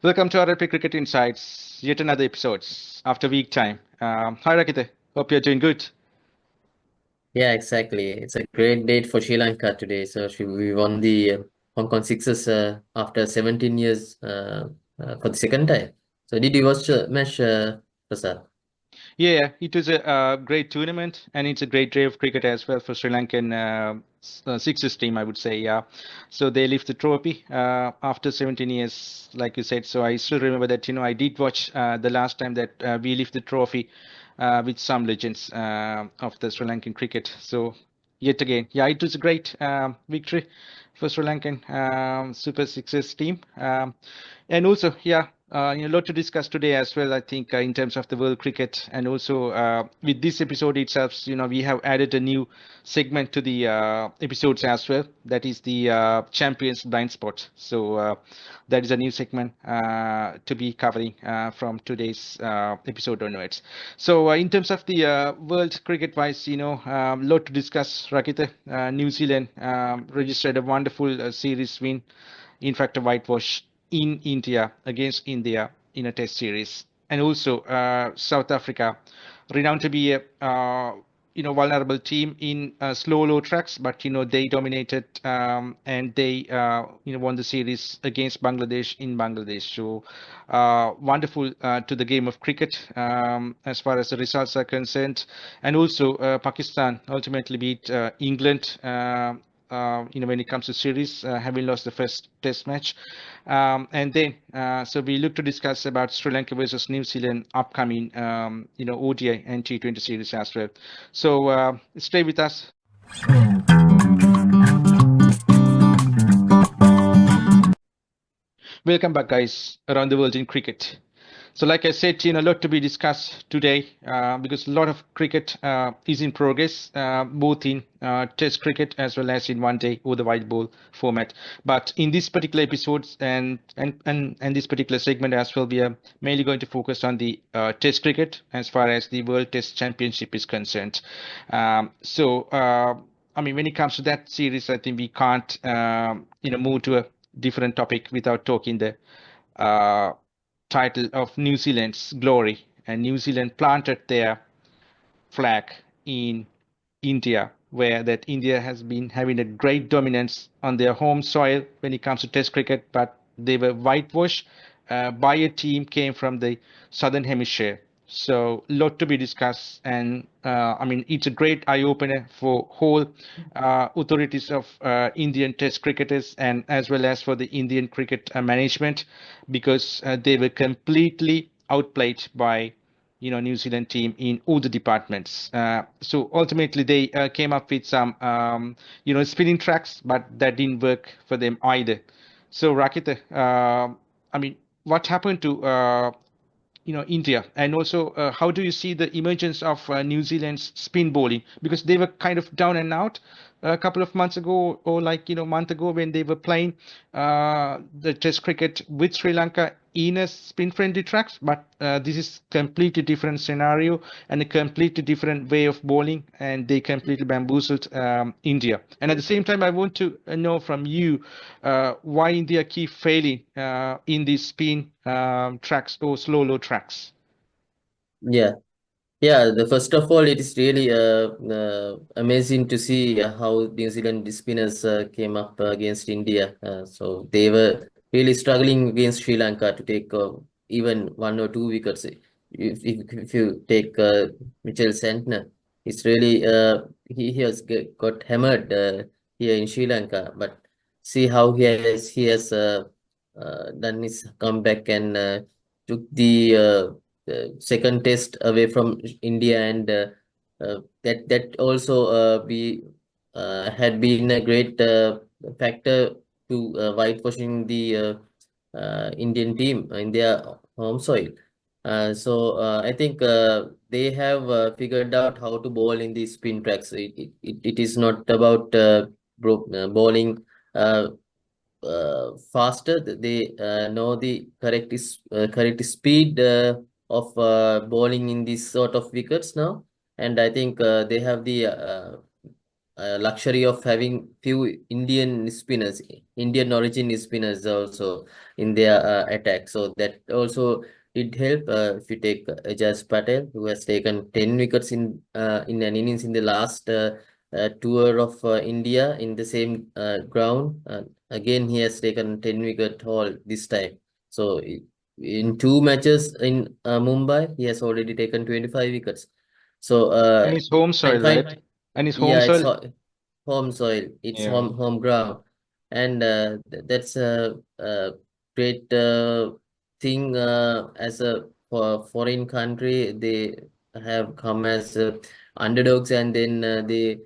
Welcome to RnP Cricket Insights, yet another episode after week time. Hi Rakite, hope you're doing good. Yeah, exactly. It's a great date for Sri Lanka today. So we won the Hong Kong Sixers after 17 years for the second time. So did you watch the match, Prasad? Yeah, it was a great tournament, and it's a great day of cricket as well for Sri Lankan Sixers team, I would say. Yeah, so they lift the trophy after 17 years, like you said. So I still remember that. I did watch the last time that we lift the trophy with some legends of the Sri Lankan cricket. So yet again, yeah, it was a great victory for Sri Lankan Super Sixers team. And also, yeah, a lot to discuss today as well, I think, in terms of the world cricket. And also, with this episode itself, we have added a new segment to the episodes as well. That is the Champions Blind Spot. So, that is a new segment to be covering from today's episode onwards. So, in terms of the world cricket wise, lot to discuss. Rakita, New Zealand registered a wonderful series win, in fact, a whitewash in India against India in a test series. And also South Africa, renowned to be a vulnerable team in slow low tracks, but they dominated and they won the series against Bangladesh in Bangladesh. So wonderful to the game of cricket as far as the results are concerned. And also Pakistan ultimately beat England. When it comes to series, having lost the first test match. And then, so we look to discuss about Sri Lanka versus New Zealand upcoming, ODI and T20 series as well. So stay with us. Welcome back, guys, around the world in cricket. So, like I said, a lot to be discussed today because a lot of cricket is in progress, both in Test cricket as well as in one day or the white ball format. But in this particular episode and this particular segment as well, we are mainly going to focus on the Test cricket as far as the World Test Championship is concerned. When it comes to that series, I think we can't, move to a different topic without talking the uh, title of New Zealand's glory. And New Zealand planted their flag in India, where that India has been having a great dominance on their home soil when it comes to Test cricket, but they were whitewashed by a team came from the Southern Hemisphere. So, lot to be discussed, and it's a great eye opener for whole authorities of Indian Test cricketers and as well as for the Indian cricket management, because they were completely outplayed by New Zealand team in all the departments. So ultimately, they came up with some, spinning tracks, but that didn't work for them either. So Rakita, what happened to India, and also how do you see the emergence of New Zealand's spin bowling, because they were kind of down and out a couple of months ago, or like month ago when they were playing the Test cricket with Sri Lanka in a spin friendly tracks, but this is completely different scenario and a completely different way of bowling, and they completely bamboozled India. And at the same time, I want to know from you why India keep failing in these spin tracks or slow low tracks. Yeah. Yeah, the first of all, it is really amazing to see how New Zealand spinners came up against India. So they were really struggling against Sri Lanka to take even 1 or 2 wickets. If you take Mitchell Santner, it's really he has got hammered here in Sri Lanka. But see how he has done his comeback and took the second test away from India, and that also had been a great factor to whitewashing the Indian team in their home soil. So I think they have figured out how to bowl in these spin tracks. It is not about bowling uh, faster. They know the correct speed of bowling in these sort of wickets now, and I think they have the luxury of having few Indian origin spinners also in their attack. So that also did help. If you take Ajaz Patel, who has taken 10 wickets in an innings in the last tour of India in the same ground. Again, he has taken 10 wicket haul this time. So in two matches in Mumbai, he has already taken 25 wickets. So And it's home and soil, kind right? And it's home yeah, it's soil. home soil. It's Yeah. home ground, and that's a great thing. As a for foreign country, they have come as underdogs, and then they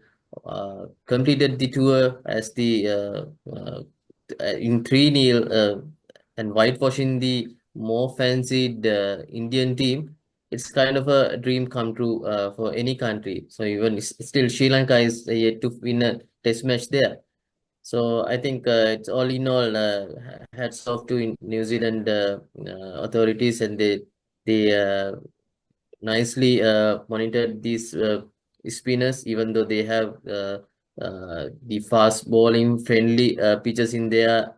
completed the tour as the in 3-0 and whitewashing the more fancied Indian team. It's kind of a dream come true for any country. So even still, Sri Lanka is yet to win a test match there. So I think it's all in all, hats off to New Zealand authorities, and they nicely monitored these spinners, even though they have the fast bowling friendly pitches in their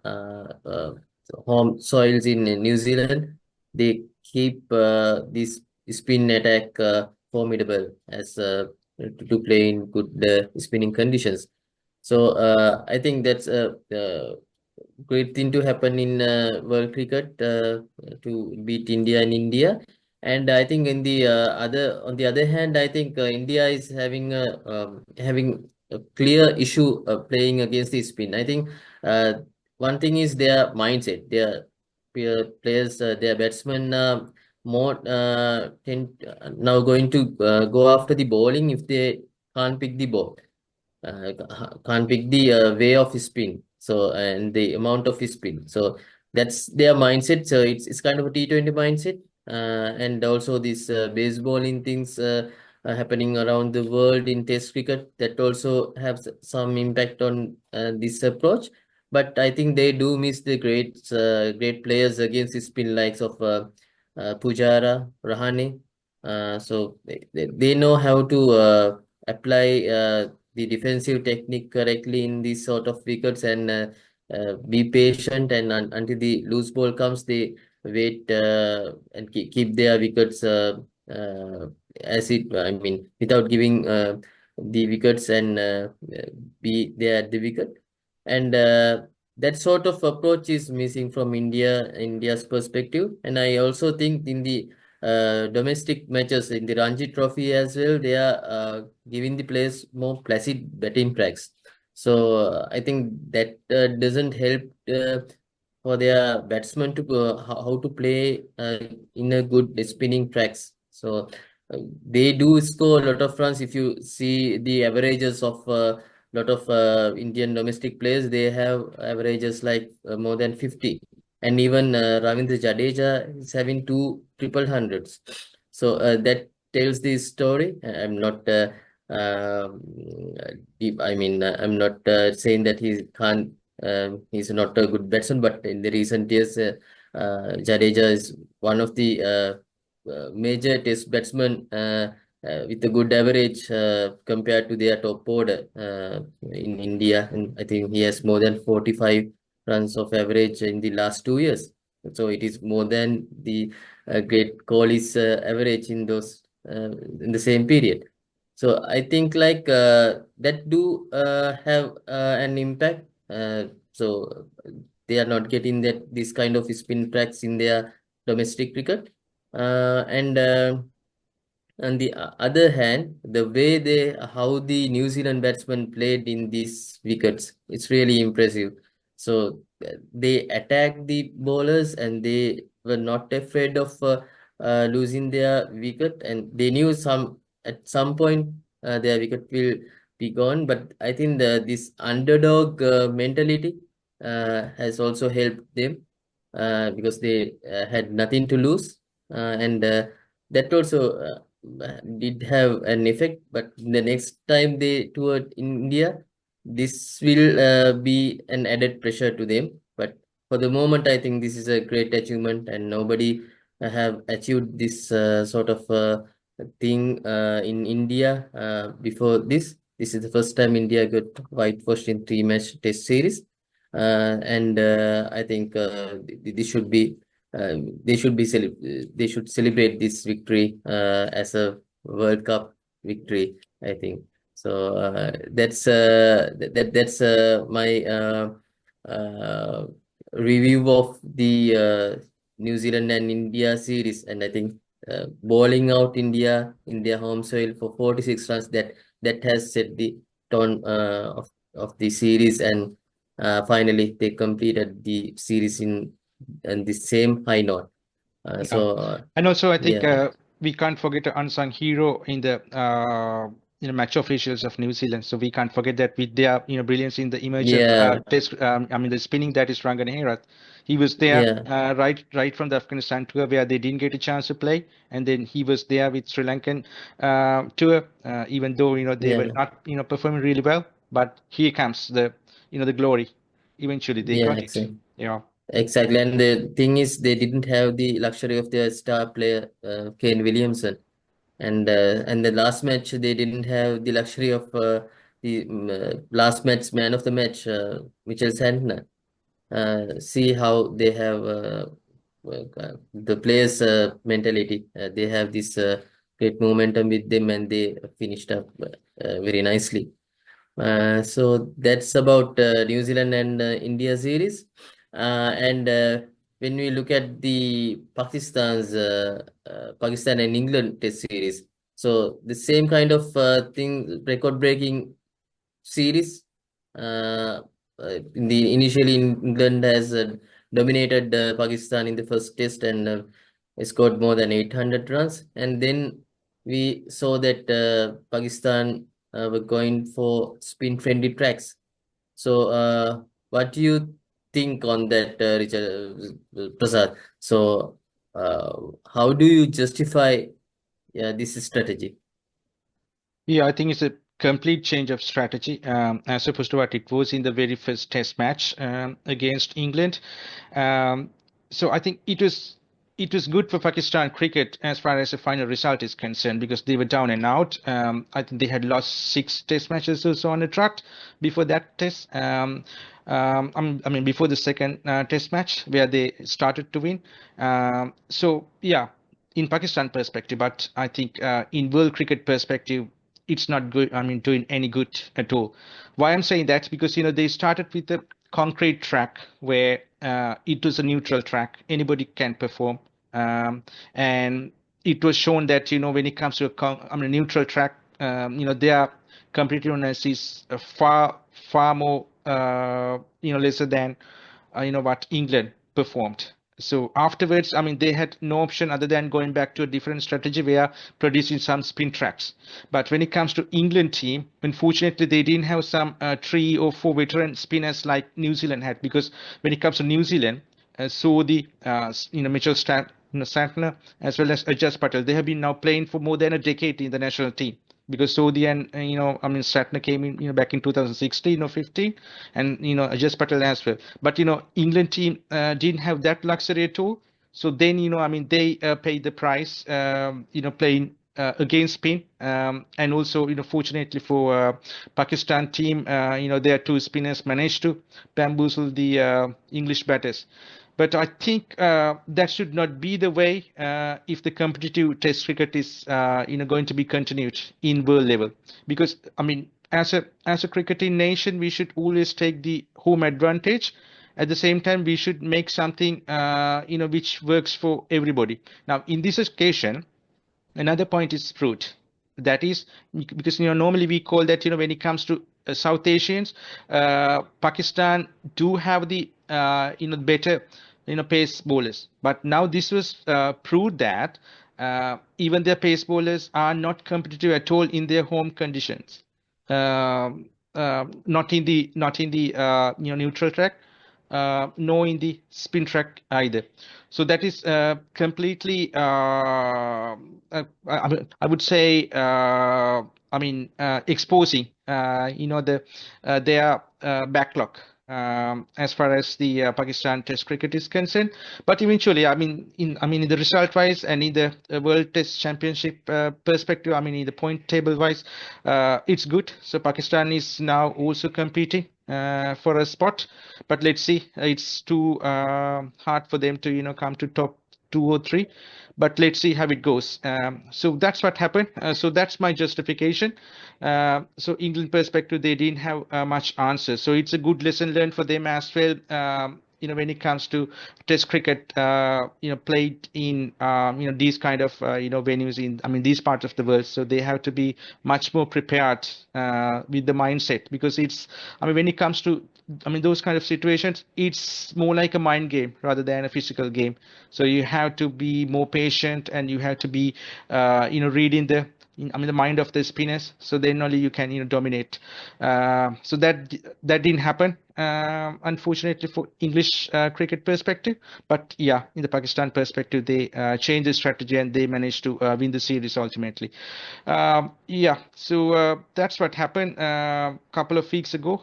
home soils in New Zealand. They keep this spin attack formidable as to play in good spinning conditions. So I think that's a great thing to happen in world cricket to beat India and India. And I think in the on the other hand, I think India is having a clear issue playing against the spin. I think uh, one thing is their mindset. Their players, their batsmen, more now going to go after the bowling if they can't pick the ball, can't pick the way of spin, so and the amount of spin. So that's their mindset. So it's kind of a T20 mindset, and also this baseballing things happening around the world in Test cricket, that also have some impact on this approach. But I think they do miss the great players against the spin, likes of Pujara, Rahane. So they know how to apply the defensive technique correctly in these sort of wickets, and be patient, and until the loose ball comes, they wait and keep their wickets as it, I mean, without giving the wickets, and be there at the wicket. And that sort of approach is missing from India's perspective. And I also think in the domestic matches in the Ranji Trophy as well, they are giving the players more placid batting tracks. So I think that doesn't help for their batsmen to how to play in a good spinning tracks. So they do score a lot of runs. If you see the averages of lot of Indian domestic players, they have averages like more than 50. And even Ravindra Jadeja is having two triple hundreds. So that tells the story. I'm not I mean, I'm not saying that he can't, he's not a good batsman, but in the recent years, Jadeja is one of the major test batsmen with a good average compared to their top order in India. And I think he has more than 45 runs of average in the last 2 years. So it is more than the great Kohli's average in those in the same period. So I think like that do have an impact. So they are not getting that this kind of spin tracks in their domestic cricket. And on the other hand, the way how the New Zealand batsmen played in these wickets, it's really impressive. So they attacked the bowlers, and they were not afraid of losing their wicket, and they knew at some point their wicket will be gone. But I think this underdog mentality has also helped them because they had nothing to lose, and that also did have an effect. But the next time they toured India, this will be an added pressure to them. But for the moment, I think this is a great achievement, and nobody have achieved this sort of thing in India before this. This is the first time India got whitewashed in 3-match test series. And I think this should be they should celebrate this victory as a World Cup victory, I think. So that's my uh, review of the New Zealand and India series, and I think bowling out India in their home soil for 46 runs, that has set the tone of the series, and finally they completed the series in the same high note. Yeah. And also, I think Yeah, we can't forget an unsung hero in the match officials of New Zealand. So we can't forget that with their brilliance in the emergent yeah, test. I mean the spinning, that is Rangan Herath. He was there yeah, right from the Afghanistan tour where they didn't get a chance to play, and then he was there with Sri Lankan tour. Even though they were yeah, not performing really well, but here comes the glory. Eventually they yeah, got it. exactly. Yeah. Exactly. And the thing is, they didn't have the luxury of their star player, Kane Williamson. And the last match, they didn't have the luxury of the last match man of the match, Mitchell Santner. See how they have the players' mentality. They have this great momentum with them, and they finished up very nicely. So that's about New Zealand and India series. And when we look at the Pakistan and England test series, so the same kind of thing, record-breaking series. Uh, initially, England has dominated Pakistan in the first test and scored more than 800 runs, and then we saw that Pakistan were going for spin-friendly tracks. So, what do you think on that, Richard Prasad? So, uh, how do you justify this strategy? Yeah, I think it's a complete change of strategy as opposed to what it was in the very first test match against England. Um, so I think it was good for Pakistan cricket as far as the final result is concerned because they were down and out. I think they had lost 6 test matches or so on the track before that test. I mean, before the second test match where they started to win. So yeah, in Pakistan perspective, but I think in world cricket perspective, it's not good. I mean, doing any good at all. Why I'm saying that because they started with a concrete track where it was a neutral track, anybody can perform, and it was shown that when it comes to I mean, a neutral track, their competitiveness is far more lesser than what England performed. So afterwards, I mean, they had no option other than going back to a different strategy where producing some spin tracks. But when it comes to England team, unfortunately, they didn't have some 3 or 4 veteran spinners like New Zealand had. Because when it comes to New Zealand, so the Mitchell Santner as well as Ajaz Patel, they have been now playing for more than a decade in the national team because Sodhi and I mean Shatner came in back in 2016 or 15, and Ajaz Patel as well. But England team didn't have that luxury at all. So then I mean they paid the price playing against Spain, and also fortunately for Pakistan team, their 2 spinners managed to bamboozle the English batters. But I think that should not be the way if the competitive Test cricket is going to be continued in world level. Because I mean, as a cricketing nation, we should always take the home advantage. At the same time, we should make something which works for everybody. Now, in this occasion, another point is fruit. That is because normally we call that when it comes to South Asians, Pakistan do have the better pace bowlers. But now this was proved that even their pace bowlers are not competitive at all in their home conditions. Not in the neutral track, nor in the spin track either. So that is completely, I would say, exposing, their backlog. as far as the Pakistan Test cricket is concerned. But eventually, in the result wise and in the World Test Championship perspective, I mean, in the point table wise, it's good. So Pakistan is now also competing for a spot. But let's see, it's too hard for them to come to top 2 or 3. But let's see how it goes. So that's what happened. So that's my justification. So England perspective, they didn't have much answers. So it's a good lesson learned for them as well. When it comes to Test cricket, played in these kind of venues in these parts of the world. So they have to be much more prepared with the mindset, because when it comes to those kind of situations, it's more like a mind game rather than a physical game. So you have to be more patient, and you have to be reading the mind of the spinners, so then only you can dominate. So that didn't happen, unfortunately, for English cricket perspective. But yeah, in the Pakistan perspective, they changed the strategy and they managed to win the series ultimately. Yeah, so that's what happened a couple of weeks ago.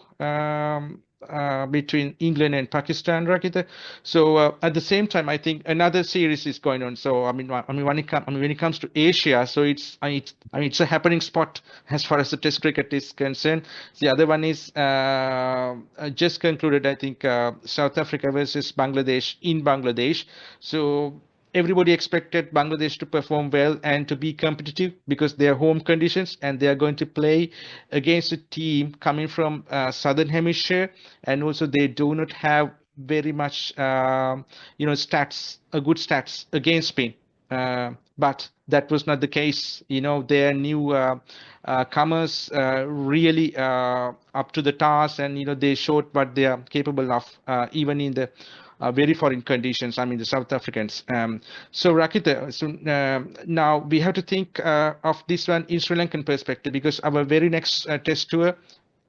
Between England and Pakistan, Rakita. So at the same time, I think another series is going on. So when it comes to Asia, so it's a happening spot as far as the Test cricket is concerned. The other one is just concluded, I think, South Africa versus Bangladesh in Bangladesh. So everybody expected Bangladesh to perform well and to be competitive, because they are home conditions and they are going to play against a team coming from southern hemisphere, and also they do not have very much good stats against Spain. But that was not the case. Their new comers really up to the task, and they showed what they are capable of, even in the very foreign conditions. The South Africans. So Rakita, now we have to think of this one in Sri Lankan perspective, because our very next test tour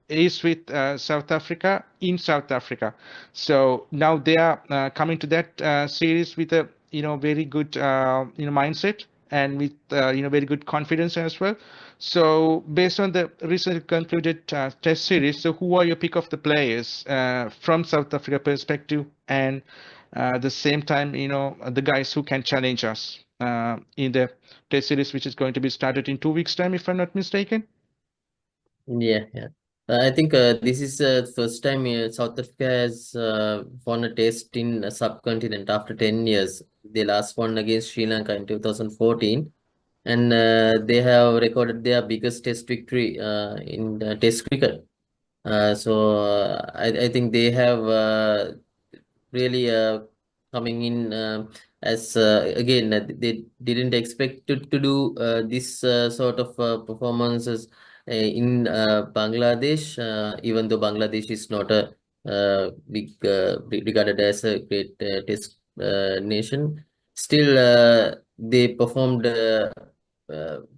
is with South Africa in South Africa. So now they are coming to that series with a very good mindset, and with very good confidence as well. So based on the recently concluded test series, so who are your pick of the players from South Africa perspective, and the same time the guys who can challenge us in the test series, which is going to be started in 2 weeks' time, if I'm not mistaken? Yeah, yeah. I think this is the first time South Africa has won a test in a subcontinent after 10 years. They last won against Sri Lanka in 2014, and they have recorded their biggest test victory in test cricket. I think they have really coming in as again they didn't expect to do this sort of performances in Bangladesh, even though Bangladesh is not a regarded as a great test nation. Still, they performed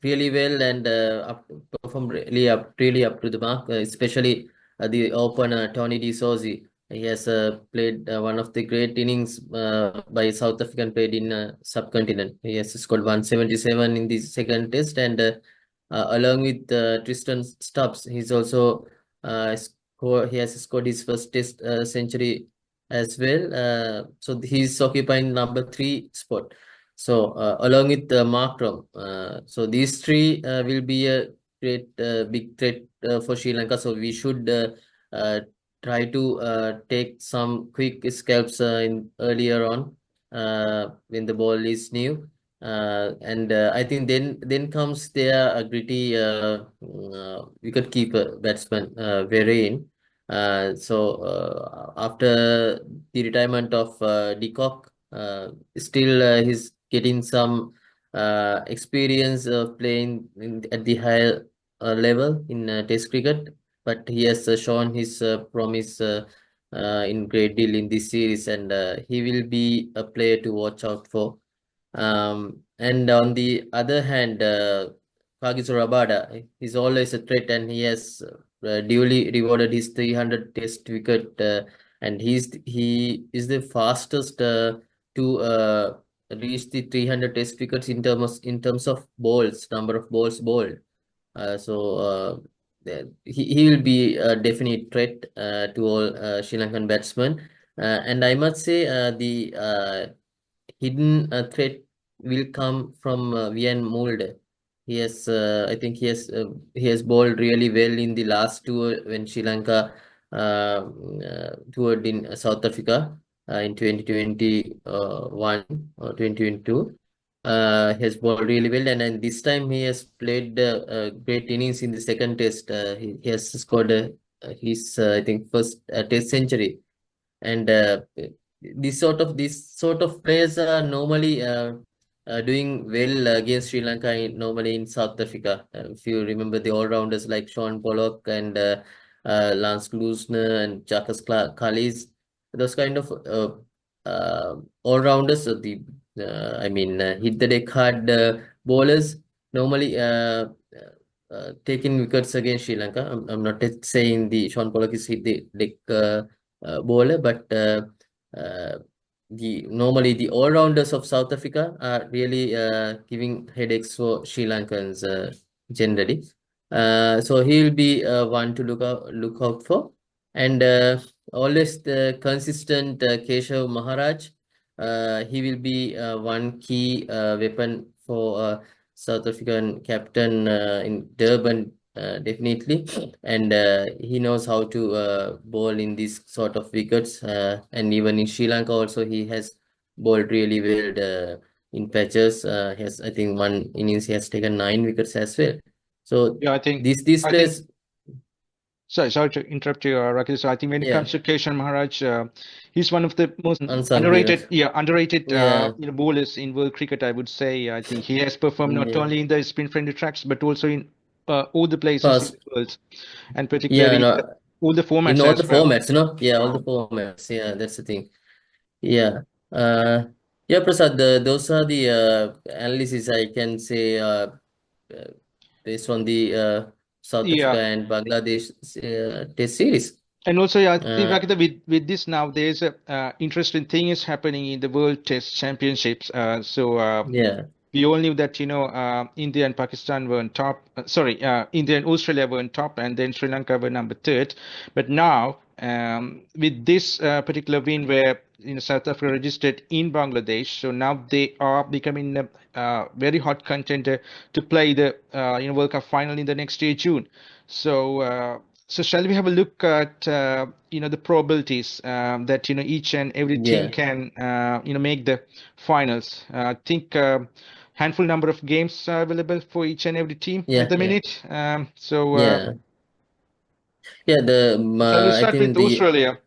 really well, and performed really up to the mark, especially the opener Tony D'Souza. He has played one of the great innings by South African played in subcontinent. He has scored 177 in the second test, and along with Tristan Stubbs, he's also he has scored his first test century as well. So he's occupying number 3 spot. So along with Mark Rom, so these three will be a great big threat for Sri Lanka. So we should try to take some quick scalps in earlier on when the ball is new. And I think then comes their gritty wicket keeper batsman Verein. After the retirement of de Kock, still he's getting some experience of playing at the higher level in Test cricket, but he has shown his promise in great deal in this series, and he will be a player to watch out for. And on the other hand, Kagiso Rabada is always a threat, and he has duly rewarded his 300 test wicket, and he is the fastest to reach the 300 test wickets in terms of balls, number of balls bowled. So he will be a definite threat to all Sri Lankan batsmen. And I must say the hidden threat will come from Vian Mulde. I think he has bowled really well in the last tour when Sri Lanka toured in South Africa in 2021 or 2022. He has bowled really well, and then this time he has played great innings in the second test. He has scored his I think first test century, and these sort of players are normally doing well against Sri Lanka normally in South Africa. If you remember the all-rounders like Sean Pollock and Lance Klusener and Kallis, those kind of all-rounders, hit the deck hard bowlers normally taking wickets against Sri Lanka. I'm not saying the Sean Pollock is hit the deck bowler, but normally the all-rounders of South Africa are really giving headaches for Sri Lankans generally. So he'll be one to look out for, and always the consistent Keshav Maharaj. He will be one key weapon for South African captain in Durban. Definitely, and he knows how to bowl in these sort of wickets, and even in Sri Lanka also he has bowled really well in patches. I think one innings he has taken 9 wickets as well. So Yeah, these I think players, sorry to interrupt you, Rakesh. So I think when it yeah, comes to Keshan Maharaj, he's one of the most unsung heroes. underrated Yeah, bowlers in world cricket, I would say. I think he has performed not yeah, only in the spin-friendly tracks but also in all the places in fast, the world, and yeah, particularly no, all the in formats all the as well. formats, yeah, all the Yeah. formats. Yeah, that's the thing. Yeah. Yeah, Prasad, those are the analysis I can say uh, based on the South Africa Yeah. and Bangladesh test series. And also, yeah, I think Uh, Rakita, with this now, there's a interesting thing is happening in the World Test Championships. yeah, We all knew that, India and Pakistan were on top. India and Australia were on top, and then Sri Lanka were number third. But now, with this particular win, where South Africa registered in Bangladesh, so now they are becoming a very hot contender to play the World Cup final in the next year, June. So. So shall we have a look at the probabilities that each and every team yeah, can make the finals? I think handful number of games are available for each and every team at yeah, the yeah, minute. yeah, yeah. Shall we I start think with Australia?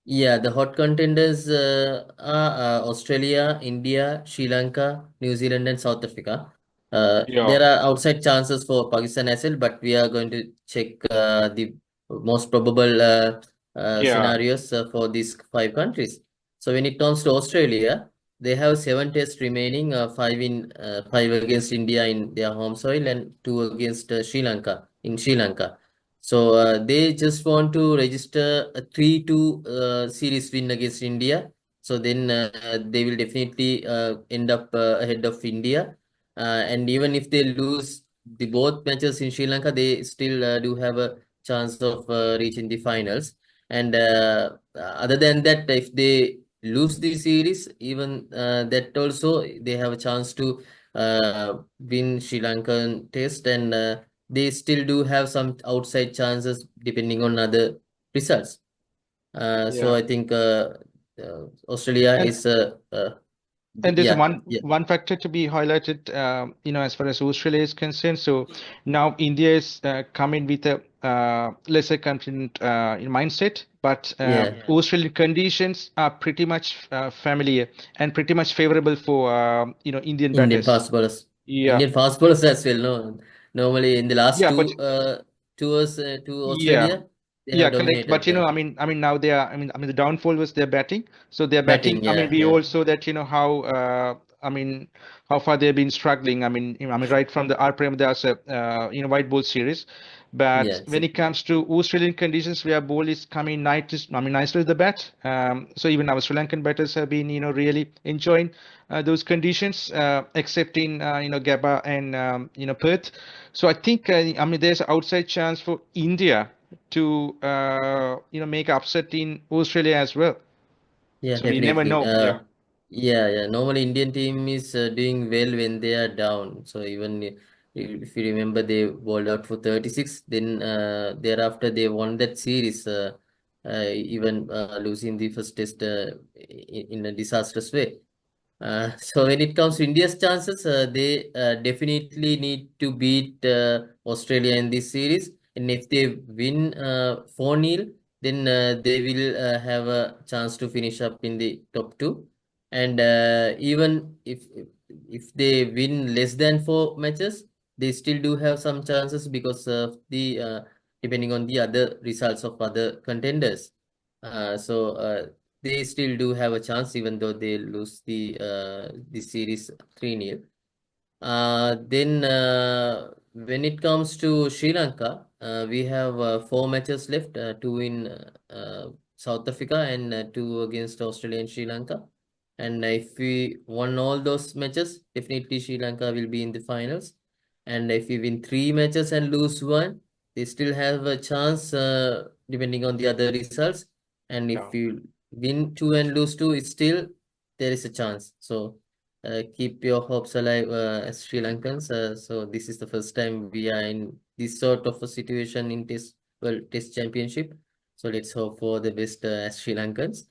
the hot contenders are Australia, India, Sri Lanka, New Zealand, and South Africa. Yeah, There are outside chances for Pakistan as well, but we are going to check the most probable yeah, scenarios for these 5 countries. So when it comes to Australia, they have 7 tests remaining, five against India in their home soil and 2 against Sri Lanka in Sri Lanka. So they just want to register a 3-2 series win against India. So then they will definitely end up ahead of India. And even if they lose the both matches in Sri Lanka, they still do have a chance of reaching the finals. And other than that, if they lose the series, even that also they have a chance to win Sri Lankan test, and they still do have some outside chances depending on other results. So yeah. I think Australia And is there's a yeah, one yeah, one factor to be highlighted, as far as Australia is concerned. So now India is coming with a lesser confident in mindset, but yeah. Australian conditions are pretty much familiar and pretty much favorable for Indian Indian batters. fast bowlers, Yeah, Indian fast bowlers as well. No, normally in the last yeah, but two tours to yeah. Australia, they have Yeah, correct. But dominated now they are. The downfall was their batting. So their batting. batting. Yeah, We yeah, all saw that. How I mean, how far they've been struggling. I mean, right from the RPM, there's a white ball series, but Yeah, when it comes to Australian conditions where ball is coming nicely to the bat, so even our Sri Lankan batters have been really enjoying those conditions, except in Gabba and Perth. So I think there's an outside chance for India to make upset in Australia as well. yeah, So we never definitely. know. Yeah. Yeah. Normally, Indian team is doing well when they are down. So even if you remember, they bowled out for 36. Then thereafter, they won that series, even losing the first test in a disastrous way. So when it comes to India's chances, they definitely need to beat Australia in this series. And if they win 4-0, then they will have a chance to finish up in the top two. And even if they win less than 4 matches, they still do have some chances because of the depending on the other results of other contenders. So they still do have a chance even though they lose the series 3-0. Then when it comes to Sri Lanka, we have 4 matches left, two in South Africa and two against Australia and Sri Lanka. And if we won all those matches, definitely Sri Lanka will be in the finals. And if we win 3 matches and lose one, they still have a chance depending on the other results. And if Yeah. you win two and lose two, it's still there is a chance. So keep your hopes alive as Sri Lankans. So this is the first time we are in this sort of a situation in Test Championship. So let's hope for the best as Sri Lankans.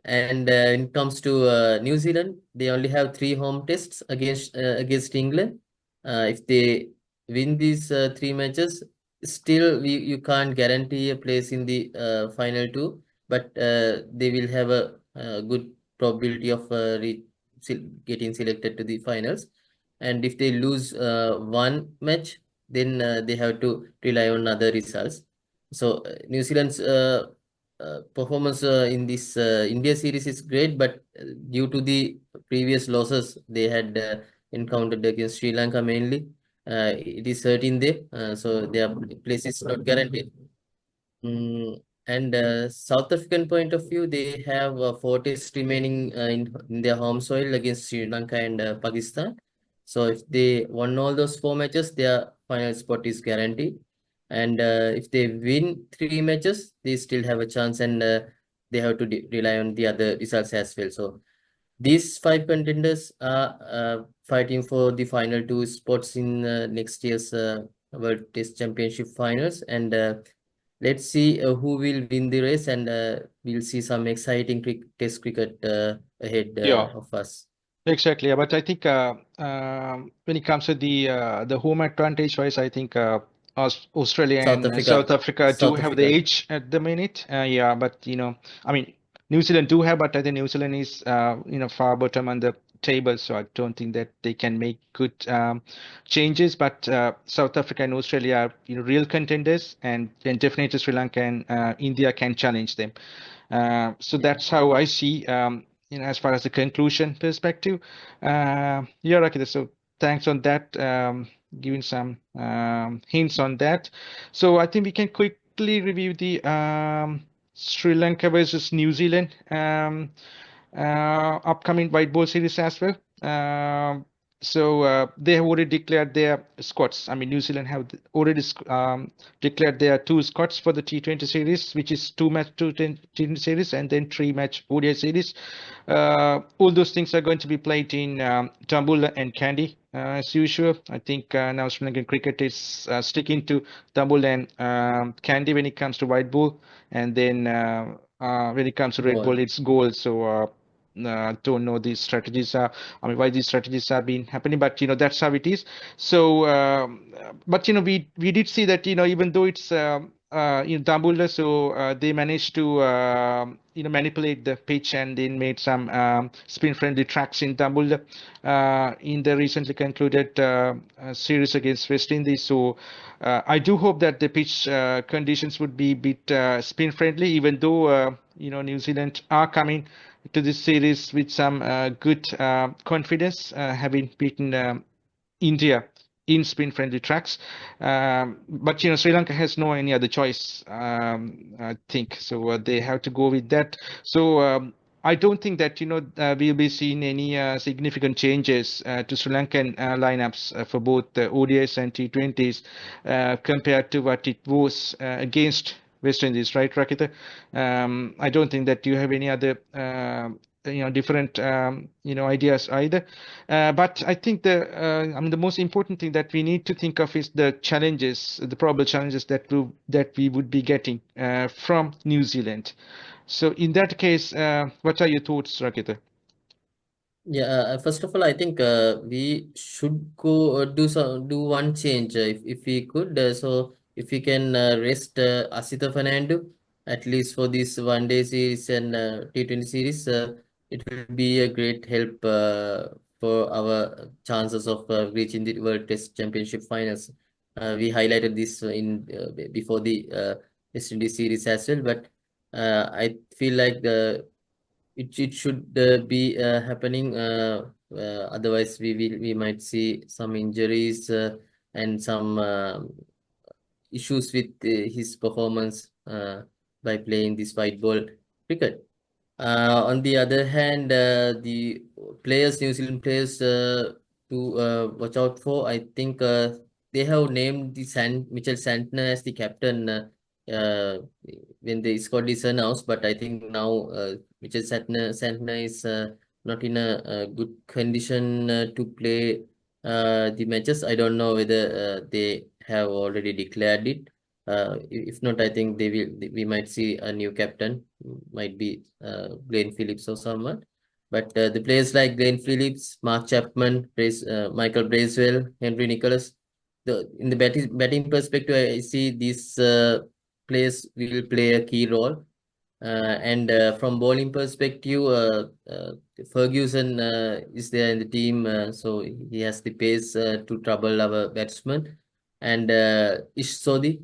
And when it comes to New Zealand, they only have 3 home tests against England. If they win these 3 matches, still you can't guarantee a place in the final two, but they will have a good probability of getting selected to the finals. And if they lose one match, then they have to rely on other results. So New Zealand's performance in this India series is great, but due to the previous losses they had encountered against Sri Lanka mainly, it is hurting them. So their place is not guaranteed. And South African point of view, they have 4 tests remaining in their home soil against Sri Lanka and Pakistan. So if they won all those 4 matches, their final spot is guaranteed. And if they win 3 matches, they still have a chance, and they have to rely on the other results as well. So these 5 contenders are fighting for the final 2 spots in next year's World Test Championship finals. And let's see who will win the race, and we'll see some exciting test cricket ahead Yeah. of us. Exactly. Yeah, but I think when it comes to the home advantage wise, I think Australia South and South Africa, Africa do South have the Africa. edge at the minute. Yeah, but I mean, New Zealand do have, but I think New Zealand is far bottom on the table, so I don't think that they can make good changes. But South Africa and Australia are real contenders, and definitely Sri Lanka and India can challenge them. So that's how I see, as far as the conclusion perspective. Yeah, Rakita. So thanks on that, giving some hints on that. So I think we can quickly review the Sri Lanka versus New Zealand upcoming white ball series as well. So they have already declared their squads. I mean, New Zealand have already declared their 2 squads for the T20 series, which is 2-match T20 series and then 3-match ODI series. All those things are going to be played in Tambula and Kandy. As usual, I think now Sri Lankan cricket is sticking to Tambula and Kandy when it comes to white ball, and then when it comes to red ball, Goal. it's goal. So don't know these strategies are, I mean, why these strategies have been happening, but that's how it is. So but we did see that even though it's in Tambula, so they managed to manipulate the pitch, and then made some spin friendly tracks in Tambula in the recently concluded series against West Indies. So I do hope that the pitch conditions would be a bit spin friendly, even though New Zealand are coming to this series with some good confidence, having beaten India in spin-friendly tracks. But Sri Lanka has no any other choice, I think. So they have to go with that. So I don't think that we'll be seeing any significant changes to Sri Lankan lineups for both the ODIs and T20s compared to what it was against West Indies, right, Rakita? I don't think that you have any other different ideas either. But I think the most important thing that we need to think of is the challenges, the probable challenges that we would be getting from New Zealand. So in that case, what are your thoughts, Rakita? Yeah, first of all, I think we should go do one change if we could. So if we can rest Asita Fernando at least for this one day series and T20 series, it will be a great help for our chances of reaching the World Test Championship finals. We highlighted this in before the West Indies series as well, but I feel like it should be happening. Otherwise, we might see some injuries and some issues with his performance by playing this white ball cricket. On the other hand, the players, New Zealand players, to watch out for, I think they have named the Mitchell Santner as the captain when the squad is announced. But I think now Mitchell Santner is not in a good condition to play the matches. I don't know whether they have already declared it. If not, I think we might see a new captain, might be Glenn Phillips or someone. But the players like Glenn Phillips, Mark Chapman, Michael Bracewell, Henry Nicholas, in the batting perspective, I see these players will play a key role. And from bowling perspective, Ferguson is there in the team, so he has the pace to trouble our batsmen. And Ish Sodhi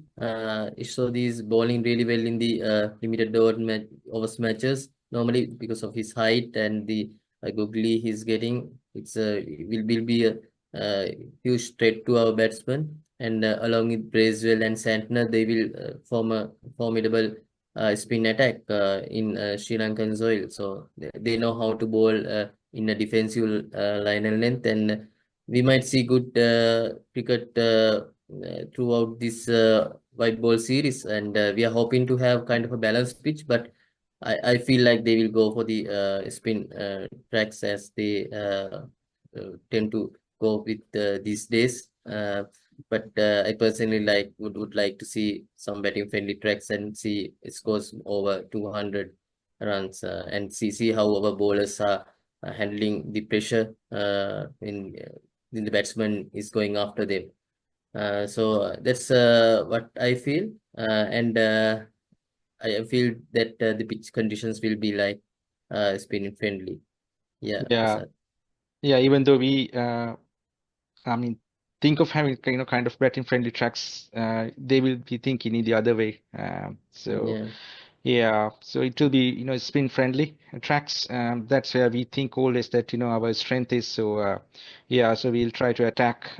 is bowling really well in the limited overs matches. Normally, because of his height and the googly he's getting, it will be a huge threat to our batsmen. And along with Bracewell and Santner, they will form a formidable spin attack in Sri Lankan soil. So they know how to bowl in a defensive line and length, and we might see good cricket throughout this white ball series. And we are hoping to have kind of a balanced pitch, but I feel like they will go for the spin tracks as they tend to go with these days. But I personally would like to see some betting friendly tracks and see it scores over 200 runs and see how our bowlers are handling the pressure in the batsman is going after them. So that's what I feel, and I feel that the pitch conditions will be like spin friendly. Yeah, Yeah, Prasad. yeah. Even though I mean, think of having kind of betting friendly tracks, they will be thinking in the other way. So Yeah. yeah, so it will be spin friendly tracks. That's where we think always that our strength is. So yeah, so we'll try to attack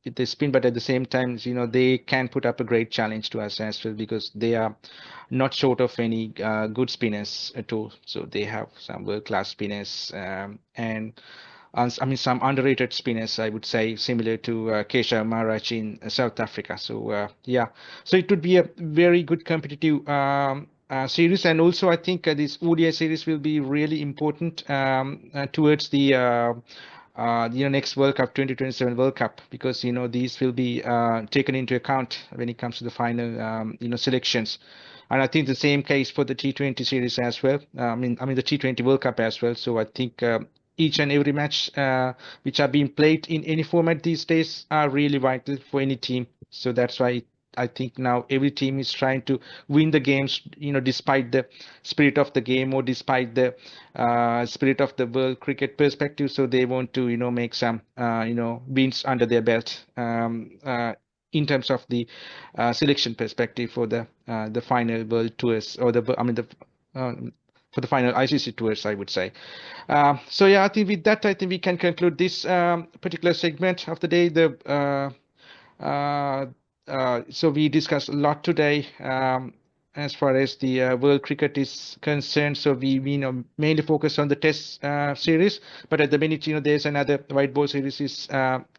with the spin, but at the same time, they can put up a great challenge to us as well because they are not short of any good spinners at all. So they have some world-class spinners and some underrated spinners, I would say, similar to Keshav Maharaj in South Africa. So yeah, so it would be a very good competitive series, and also I think this ODI series will be really important towards the next World Cup, 2027 World Cup, because these will be taken into account when it comes to the final selections. And I think the same case for the T20 series as well. I mean the T20 World Cup as well. So I think each and every match which are being played in any format these days are really vital for any team. So that's why I think now every team is trying to win the games, despite the spirit of the game or despite the spirit of the world cricket perspective. So they want to, make some, wins under their belt. In terms of the selection perspective for the final world tours or the for the final ICC tours, I would say. So yeah, I think with that, I think we can conclude this particular segment of the day. So we discussed a lot today as far as the world cricket is concerned. So we mainly focus on the Test series, but at the minute, there's another white ball series is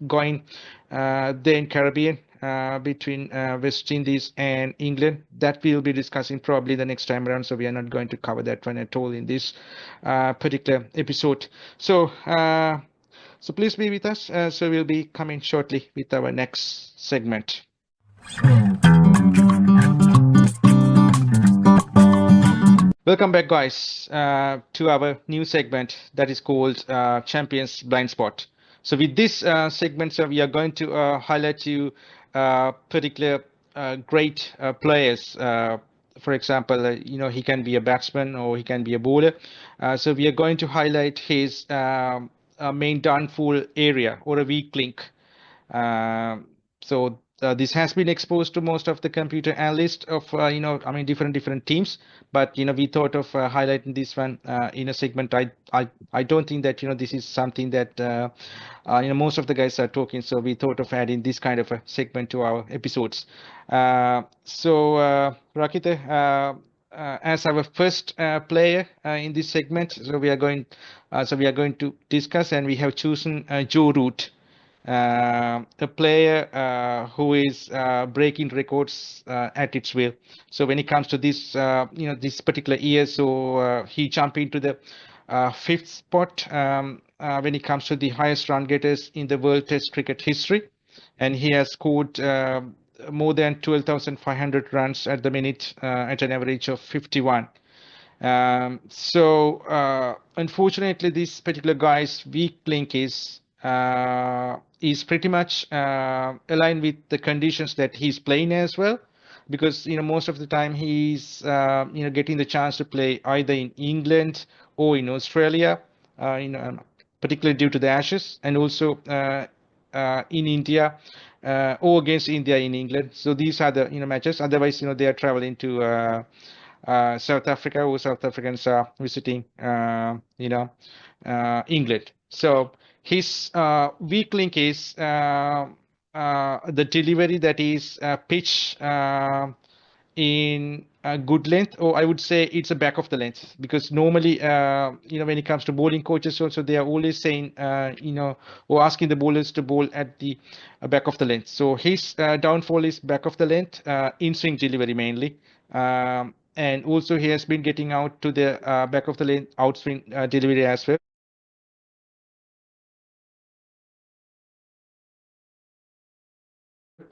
going there in Caribbean between West Indies and England. That we'll be discussing probably the next time around. So we are not going to cover that one at all in this particular episode. So please be with us. So we'll be coming shortly with our next segment. Welcome back, guys, to our new segment that is called Champions Blind Spot. So with this segment, so we are going to highlight you particular great players. For example, he can be a batsman or he can be a bowler. So we are going to highlight his main downfall area or a weak link. So this has been exposed to most of the computer analysts of different teams, but we thought of highlighting this one in a segment. I don't think that this is something that most of the guys are talking. So we thought of adding this kind of a segment to our episodes. Rakita, as our first player in this segment, so we are going to discuss, and we have chosen Joe Root. A player who is breaking records at its will. So when it comes to this, this particular year, so he jumped into the fifth spot when it comes to the highest run getters in the World Test cricket history, and he has scored more than 12,500 runs at the minute at an average of 51. Unfortunately, this particular guy's weak link is pretty much aligned with the conditions that he's playing as well, because most of the time he's getting the chance to play either in England or in Australia, particularly due to the Ashes, and also in India or against India in England. So these are the matches. Otherwise, they are traveling to South Africa, or South Africans are visiting, England. So his weak link is the delivery that is pitched in a good length, or I would say it's a back of the length, because normally, when it comes to bowling coaches also, they are always saying, or asking the bowlers to bowl at the back of the length. So his downfall is back of the length, in-swing delivery mainly. And also he has been getting out to the back of the lane outswing delivery as well.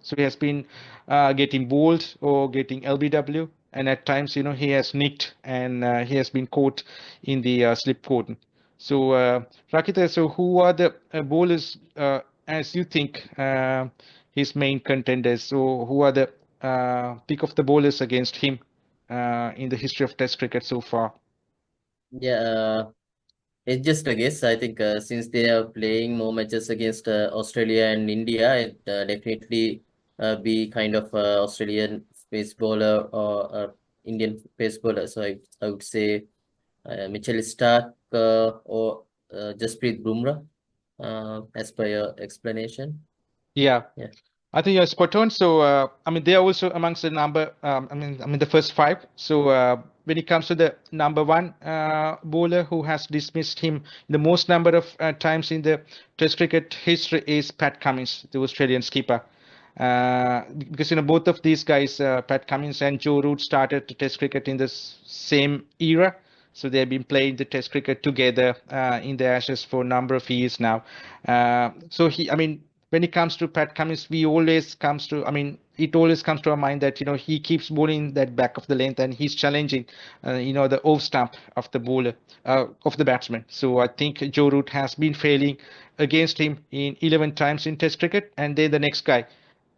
So he has been getting bowled or getting LBW, and at times he has nicked, and he has been caught in the slip cordon. So Rakita, so who are the bowlers as you think his main contenders? So who are the pick of the bowlers against him in the history of Test cricket so far? Yeah, it's just a guess. I think since they are playing more matches against Australia and India, it definitely be kind of Australian pace bowler or Indian pace bowler. So I would say Mitchell Stark or Jasprit Bumrah, as per your explanation. Yeah. Yeah. I think you're spot on. So, they are also amongst the number, the first five. So, when it comes to the number one bowler who has dismissed him the most number of times in the Test cricket history is Pat Cummins, the Australian skipper. Because both of these guys, Pat Cummins and Joe Root, started Test cricket in the same era. So they have been playing the Test cricket together in the Ashes for a number of years now. When it comes to Pat Cummins, it always comes to our mind that he keeps bowling that back of the length, and he's challenging the off stump of the bowler, of the batsman. So I think Joe Root has been failing against him in 11 times in Test cricket, and then the next guy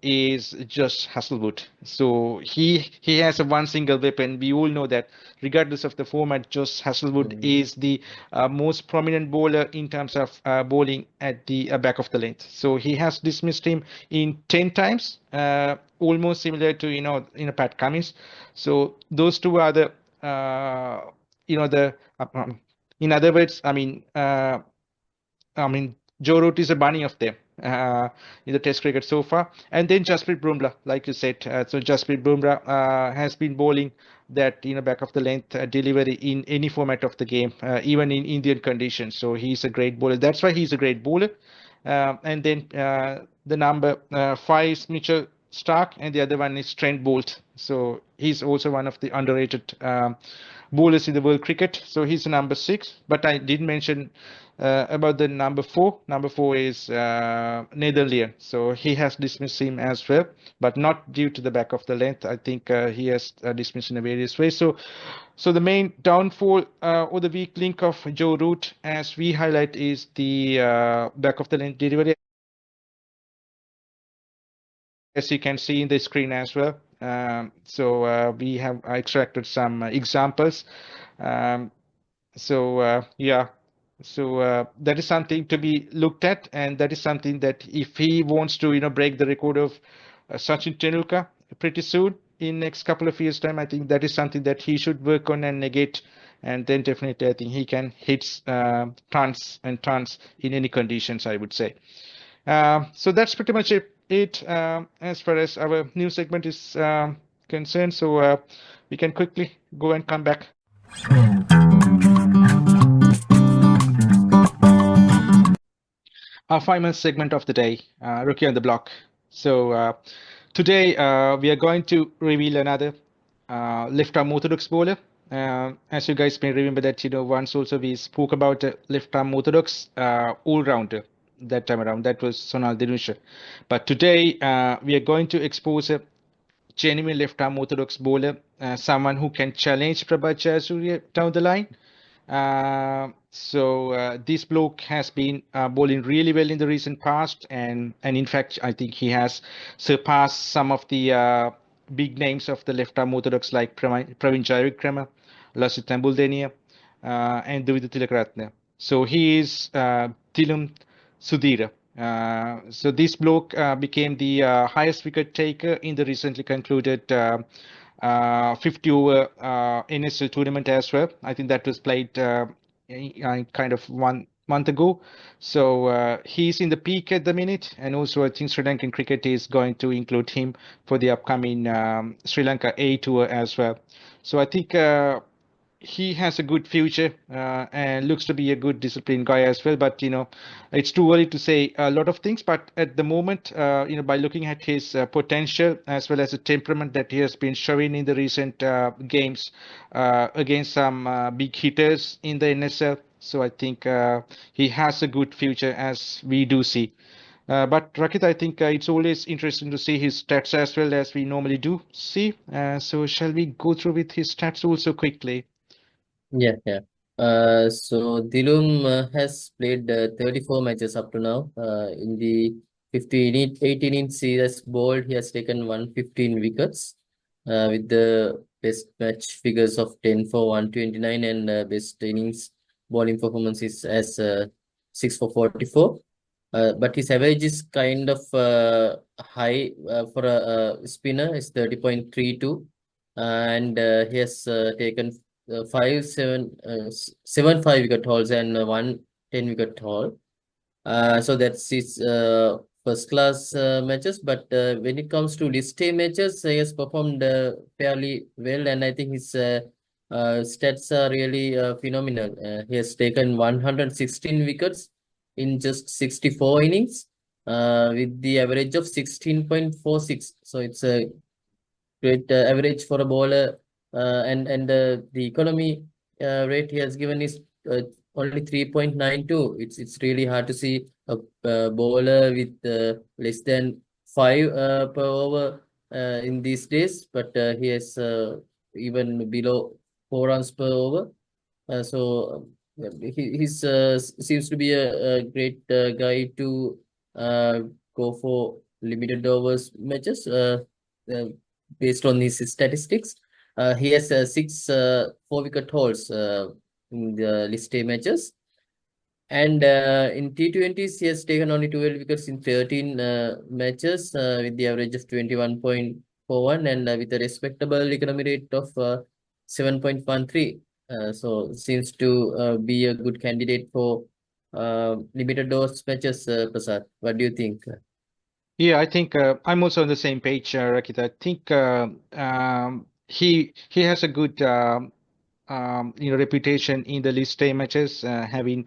is just Hasselwood. So he has a one single weapon. We all know that regardless of the format, Josh Hasselwood is the most prominent bowler in terms of bowling at the back of the length. So he has dismissed him in 10 times, almost similar to Pat Cummins. So those two are the in other words, Joe Root is a bunny of them in the Test cricket so far. And then Jasprit Bumrah, like you said, so Jasprit Bumrah has been bowling that back of the length delivery in any format of the game, even in Indian conditions. So he's a great bowler. That's why he's a great bowler. And then the number 5 is Mitchell Stark, and the other one is Trent Boult. So he's also one of the underrated bowlers in the world cricket. So he's number 6. But I didn't mention about the number 4. Number 4 is Netherlands. So he has dismissed him as well, but not due to the back of the length. I think he has dismissed in a various ways. So the main downfall or the weak link of Joe Root, as we highlight, is the back of the length delivery, as you can see in the screen as well. So we have extracted some examples. Um, yeah, so that is something to be looked at, and that is something that if he wants to, break the record of Sachin Tendulkar pretty soon in next couple of years' time, I think that is something that he should work on and negate, and then definitely I think he can hit tons and tons in any conditions, I would say. So that's pretty much it as far as our news segment is concerned. So we can quickly go and come back. Our final segment of the day, Rookie on the Block. So today we are going to reveal another left-arm orthodox bowler. As you guys may remember that, once also we spoke about a left-arm orthodox all-rounder that time around. That was Sonal Dinusha. But today we are going to expose a genuine left-arm orthodox bowler, someone who can challenge Prabhat Jayasuriya down the line. So this bloke has been bowling really well in the recent past, and in fact, I think he has surpassed some of the big names of the left-arm orthodox like Pravin Jayawickrama, Lasith Nambuldeniya, and Duvida Tilakaratne. So he is Dilum Sudeera. So this bloke became the highest wicket taker in the recently concluded 50 over NSL tournament as well. I think that was played kind of 1 month ago. So he's in the peak at the minute, and also I think Sri Lankan cricket is going to include him for the upcoming Sri Lanka A tour as well. So I think he has a good future and looks to be a good disciplined guy as well. But it's too early to say a lot of things. But at the moment, by looking at his potential as well as the temperament that he has been showing in the recent games against some big hitters in the NSL, so I think he has a good future, as we do see. But Rakit, I think it's always interesting to see his stats as well, as we normally do see. So shall we go through with his stats also quickly? Yeah. So Dilum has played 34 matches up to now. In the 18 inning series bowled, he has taken 115 wickets with the best match figures of 10 for 129, and best innings bowling performance is as 6 for 44. But his average is kind of high for a spinner, is 30.32, and he has taken 7 5 wicket hauls and 1 10 wicket haul. So that's his first class matches. But when it comes to list A matches, he has performed fairly well, and I think his stats are really phenomenal. He has taken 116 wickets in just 64 innings with the average of 16.46. So it's a great average for a bowler, and the economy rate he has given is only 3.92. It's really hard to see a bowler with less than 5 per over in these days, but he has even below 4 runs per over. He's seems to be a great guy to go for limited overs matches. Based on his statistics, he has 6 4 wicket hauls in the list A matches. And in T20s, he has taken only 12 wickets in 13 matches with the average of 21.41, and with a respectable economy rate of 7.13. So seems to be a good candidate for limited dose matches, Prasad. What do you think? Yeah, I think I'm also on the same page, Rakita. I think he has a good reputation in the list A matches, having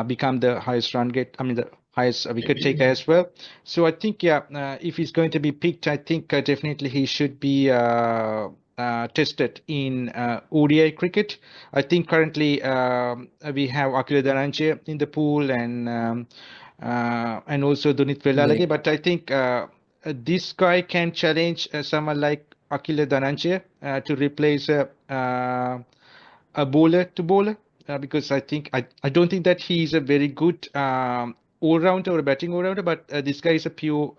become the highest run get, I mean the highest wicket taker as well. So I think yeah, if he's going to be picked, I think definitely he should be tested in ODI cricket. I think currently we have Akila Dhananjaya in the pool and also Dunit Velalage, but I think this guy can challenge someone like Akila Dhananjaya to replace a bowler to bowler because I don't think that he is a very good all-rounder or a batting all-rounder, but this guy is a pure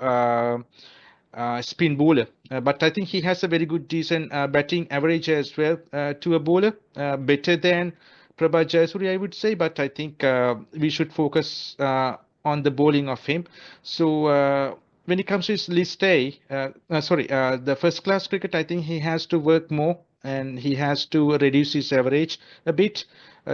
spin bowler. But I think he has a very good, decent batting average as well to a bowler, better than Prabhat Jayasuriya, I would say. But I think we should focus on the bowling of him. So when it comes to his list A, the first class cricket, I think he has to work more and he has to reduce his average a bit.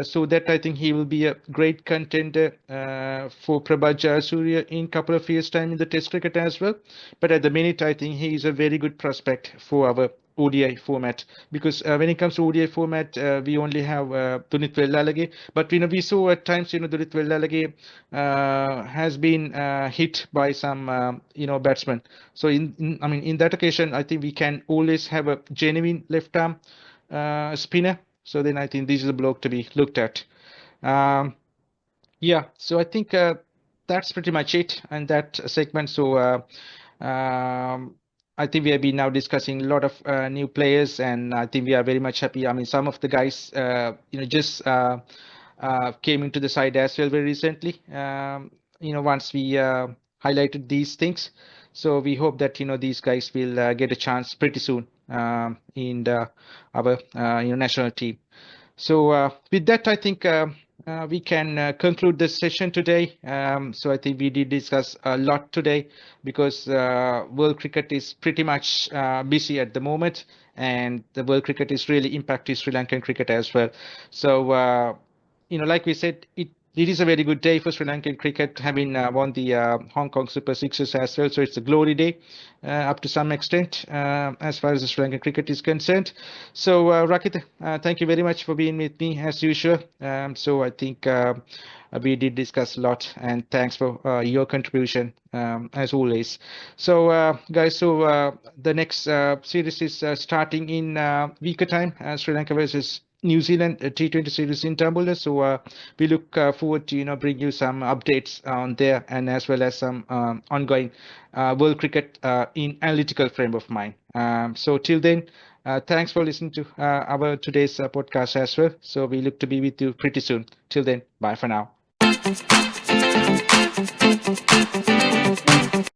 So that I think he will be a great contender for Prabhat Jayasuriya in couple of years' time in the Test cricket as well. But at the minute, I think he is a very good prospect for our ODI format because when it comes to ODI format, we only have Dunit Velalage. But we saw at times Dunit Velalage has been hit by some batsmen. So in that occasion, I think we can always have a genuine left arm spinner. So then I think this is a bloke to be looked at. Yeah, so I think that's pretty much it in that segment. So I think we have been now discussing a lot of new players, and I think we are very much happy. I mean, some of the guys, just came into the side as well very recently. Once we highlighted these things, so we hope that these guys will get a chance pretty soon in our national team. So with that, I think we can conclude this session today. So I think we did discuss a lot today because world cricket is pretty much busy at the moment, and the world cricket is really impacting Sri Lankan cricket as well. So like we said, it is a very good day for Sri Lankan cricket, having won the Hong Kong Super Sixes as well. So it's a glory day up to some extent as far as the Sri Lankan cricket is concerned. So Rakit, thank you very much for being with me as usual. So I think we did discuss a lot, and thanks for your contribution as always. So guys, the next series is starting in week time, Sri Lanka versus New Zealand T20 series in Tambula. So we look forward to bring you some updates on there, and as well as some ongoing world cricket in analytical frame of mind. So till then, thanks for listening to our today's podcast as well. So we look to be with you pretty soon. Till then, bye for now.